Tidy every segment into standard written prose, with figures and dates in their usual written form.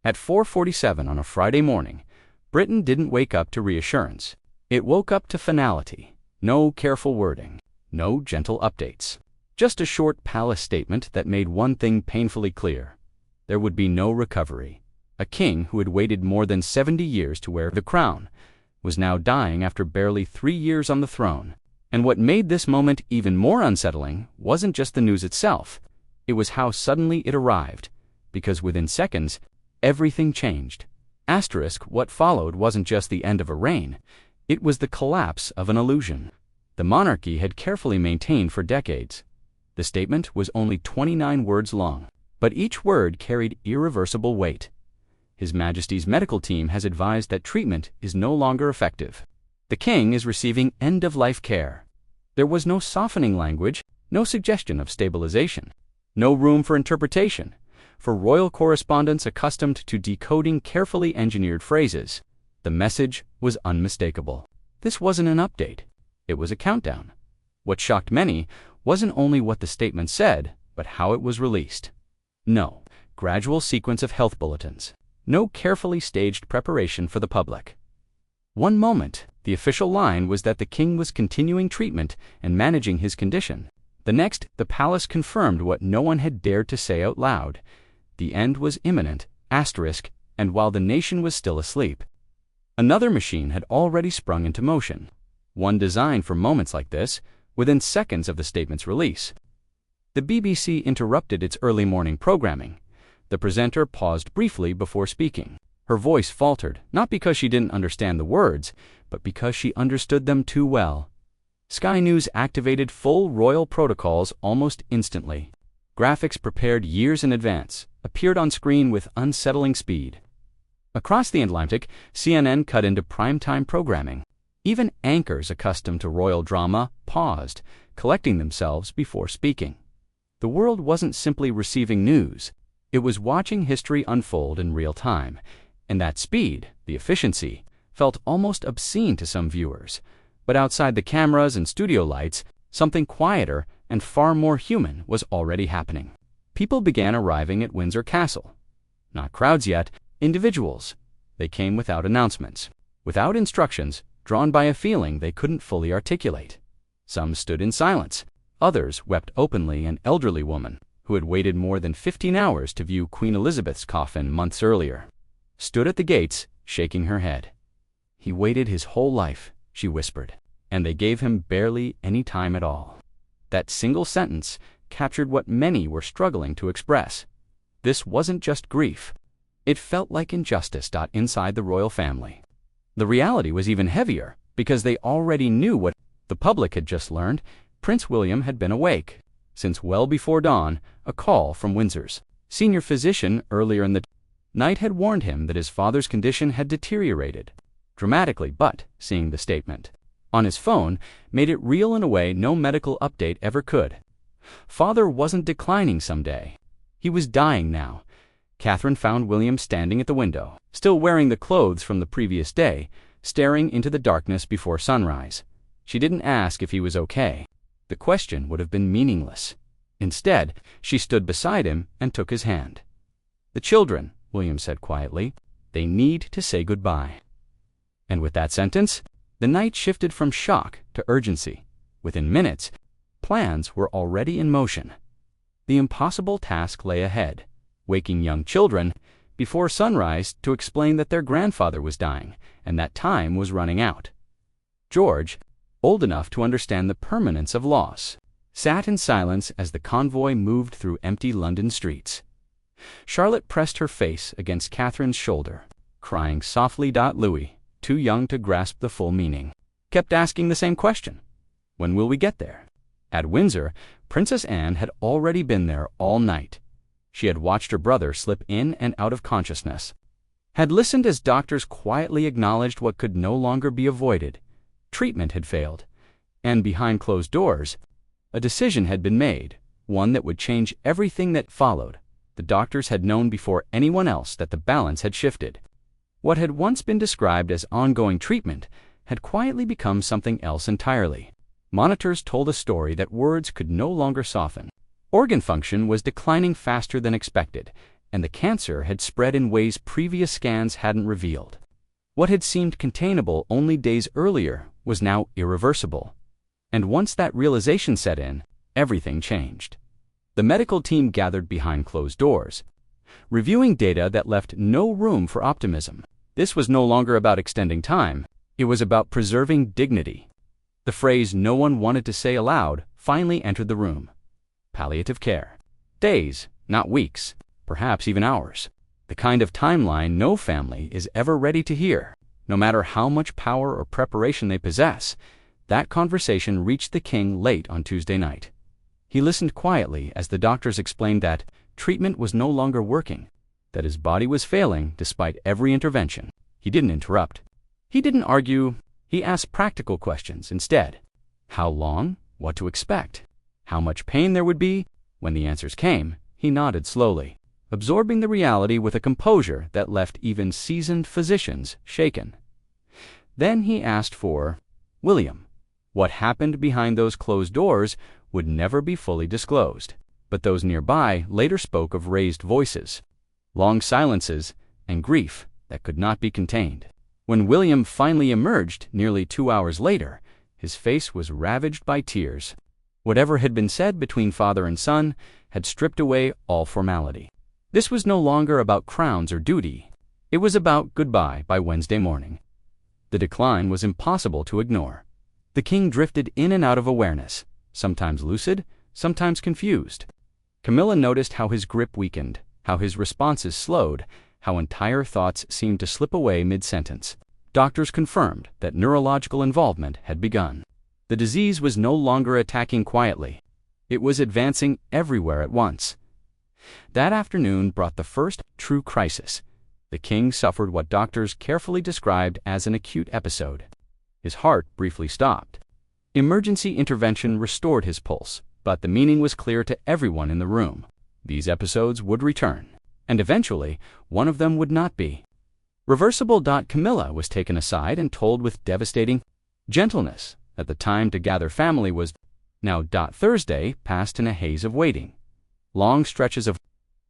At 4:47 on a Friday morning, Britain didn't wake up to reassurance. It woke up to finality. No careful wording, no gentle updates. Just a short palace statement that made one thing painfully clear. There would be no recovery. A king who had waited more than 70 years to wear the crown was now dying after barely 3 years on the throne. And what made this moment even more unsettling wasn't just the news itself. It was how suddenly it arrived, because within seconds, everything changed. What followed wasn't just the end of a reign, it was the collapse of an illusion the monarchy had carefully maintained for decades. The statement was only 29 words long, but each word carried irreversible weight. His Majesty's medical team has advised that treatment is no longer effective. The king is receiving end-of-life care. There was no softening language, no suggestion of stabilization, no room for interpretation. For royal correspondents accustomed to decoding carefully engineered phrases, the message was unmistakable. This wasn't an update. It was a countdown. What shocked many wasn't only what the statement said, but how it was released. No gradual sequence of health bulletins. No carefully staged preparation for the public. One moment, the official line was that the king was continuing treatment and managing his condition. The next, the palace confirmed what no one had dared to say out loud. The end was imminent, and while the nation was still asleep. Another machine had already sprung into motion, one designed for moments like this, within seconds of the statement's release. The BBC interrupted its early morning programming. The presenter paused briefly before speaking. Her voice faltered, not because she didn't understand the words, but because she understood them too well. Sky News activated full royal protocols almost instantly. Graphics prepared years in advance appeared on screen with unsettling speed. Across the Atlantic, CNN cut into primetime programming. Even anchors accustomed to royal drama paused, collecting themselves before speaking. The world wasn't simply receiving news. It was watching history unfold in real time. And that speed, the efficiency, felt almost obscene to some viewers. But outside the cameras and studio lights, something quieter and far more human was already happening. People began arriving at Windsor Castle. Not crowds yet, individuals. They came without announcements, without instructions, drawn by a feeling they couldn't fully articulate. Some stood in silence. Others wept openly. An elderly woman, who had waited more than 15 hours to view Queen Elizabeth's coffin months earlier, stood at the gates, shaking her head. "He waited his whole life," she whispered, "and they gave him barely any time at all." That single sentence captured what many were struggling to express. This wasn't just grief. It felt like injustice inside the royal family. The reality was even heavier, because they already knew what the public had just learned. Prince William had been awake since well before dawn. A call from Windsor's senior physician earlier in the night had warned him that his father's condition had deteriorated dramatically, but seeing the statement on his phone made it real in a way no medical update ever could. Father wasn't declining someday. He was dying now. Catherine found William standing at the window, still wearing the clothes from the previous day, staring into the darkness before sunrise. She didn't ask if he was okay. The question would have been meaningless. Instead, she stood beside him and took his hand. "The children," William said quietly, "they need to say goodbye." And with that sentence, the night shifted from shock to urgency. Within minutes, plans were already in motion. The impossible task lay ahead, waking young children before sunrise to explain that their grandfather was dying and that time was running out. George, old enough to understand the permanence of loss, sat in silence as the convoy moved through empty London streets. Charlotte pressed her face against Catherine's shoulder, crying softly. Louis, too young to grasp the full meaning, kept asking the same question. When will we get there? At Windsor, Princess Anne had already been there all night. She had watched her brother slip in and out of consciousness, had listened as doctors quietly acknowledged what could no longer be avoided. Treatment had failed, and behind closed doors, a decision had been made, one that would change everything that followed. The doctors had known before anyone else that the balance had shifted. What had once been described as ongoing treatment had quietly become something else entirely. Monitors told a story that words could no longer soften. Organ function was declining faster than expected, and the cancer had spread in ways previous scans hadn't revealed. What had seemed containable only days earlier was now irreversible. And once that realization set in, everything changed. The medical team gathered behind closed doors, reviewing data that left no room for optimism. This was no longer about extending time, it was about preserving dignity. The phrase no one wanted to say aloud finally entered the room. Palliative care. Days, not weeks, perhaps even hours. The kind of timeline no family is ever ready to hear. No matter how much power or preparation they possess, that conversation reached the king late on Tuesday night. He listened quietly as the doctors explained that treatment was no longer working, that his body was failing despite every intervention. He didn't interrupt. He didn't argue. He asked practical questions instead. How long? What to expect? How much pain there would be? When the answers came, he nodded slowly, absorbing the reality with a composure that left even seasoned physicians shaken. Then he asked for William. What happened behind those closed doors would never be fully disclosed, but those nearby later spoke of raised voices, long silences, and grief that could not be contained. When William finally emerged nearly 2 hours later, his face was ravaged by tears. Whatever had been said between father and son had stripped away all formality. This was no longer about crowns or duty. It was about goodbye by Wednesday morning. The decline was impossible to ignore. The king drifted in and out of awareness, sometimes lucid, sometimes confused. Camilla noticed how his grip weakened, how his responses slowed, how entire thoughts seemed to slip away mid-sentence. Doctors confirmed that neurological involvement had begun. The disease was no longer attacking quietly. It was advancing everywhere at once. That afternoon brought the first true crisis. The king suffered what doctors carefully described as an acute episode. His heart briefly stopped. Emergency intervention restored his pulse, but the meaning was clear to everyone in the room. These episodes would return, and eventually, one of them would not be. Reversible. Camilla was taken aside and told with devastating gentleness that the time to gather family was now. Thursday passed in a haze of waiting. Long stretches of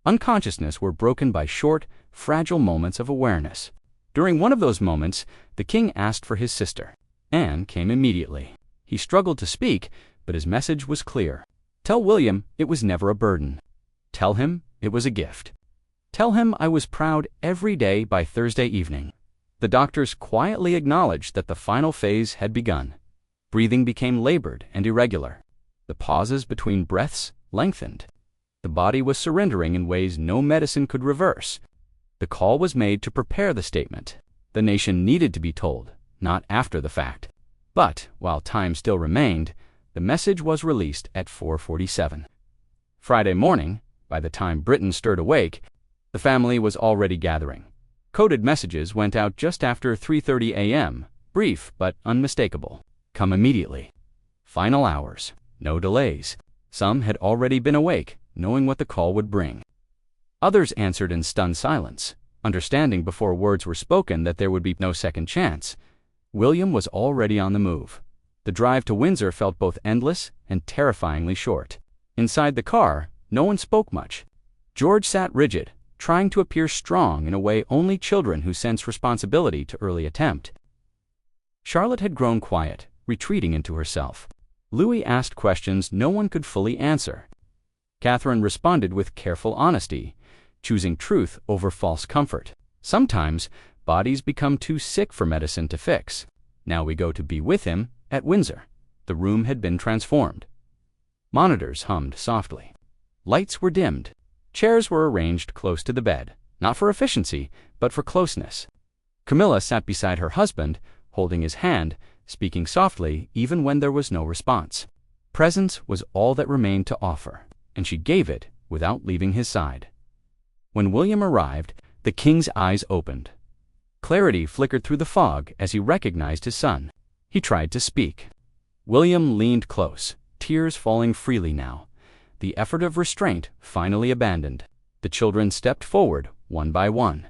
unconsciousness were broken by short, fragile moments of awareness. During one of those moments, the king asked for his sister. Anne came immediately. He struggled to speak, but his message was clear. Tell William it was never a burden. Tell him it was a gift. Tell him I was proud every day by Thursday evening. The doctors quietly acknowledged that the final phase had begun. Breathing became labored and irregular. The pauses between breaths lengthened. The body was surrendering in ways no medicine could reverse. The call was made to prepare the statement. The nation needed to be told, not after the fact. But, while time still remained, the message was released at 4:47. Friday morning, by the time Britain stirred awake, the family was already gathering. Coded messages went out just after 3:30 a.m., brief but unmistakable. Come immediately. Final hours. No delays. Some had already been awake, knowing what the call would bring. Others answered in stunned silence, understanding before words were spoken that there would be no second chance. William was already on the move. The drive to Windsor felt both endless and terrifyingly short. Inside the car, no one spoke much. George sat rigid, trying to appear strong in a way only children who sense responsibility to early attempt. Charlotte had grown quiet, retreating into herself. Louis asked questions no one could fully answer. Catherine responded with careful honesty, choosing truth over false comfort. Sometimes, bodies become too sick for medicine to fix. Now we go to be with him at Windsor. The room had been transformed. Monitors hummed softly. Lights were dimmed. Chairs were arranged close to the bed, not for efficiency, but for closeness. Camilla sat beside her husband, holding his hand, speaking softly even when there was no response. Presence was all that remained to offer, and she gave it without leaving his side. When William arrived, the king's eyes opened. Clarity flickered through the fog as he recognized his son. He tried to speak. William leaned close, tears falling freely now. The effort of restraint finally abandoned. The children stepped forward, one by one.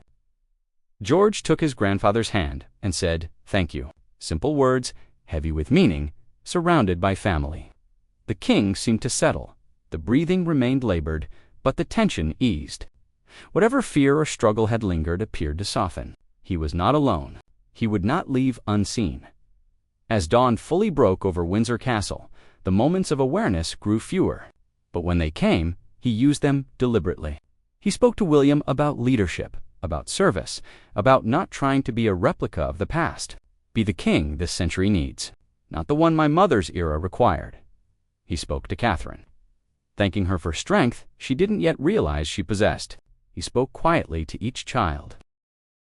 George took his grandfather's hand and said, "Thank you." Simple words, heavy with meaning, surrounded by family. The king seemed to settle. The breathing remained labored, but the tension eased. Whatever fear or struggle had lingered appeared to soften. He was not alone. He would not leave unseen. As dawn fully broke over Windsor Castle, the moments of awareness grew fewer. But when they came, he used them deliberately. He spoke to William about leadership, about service, about not trying to be a replica of the past. Be the king this century needs, not the one my mother's era required. He spoke to Catherine, thanking her for strength she didn't yet realize she possessed. He spoke quietly to each child.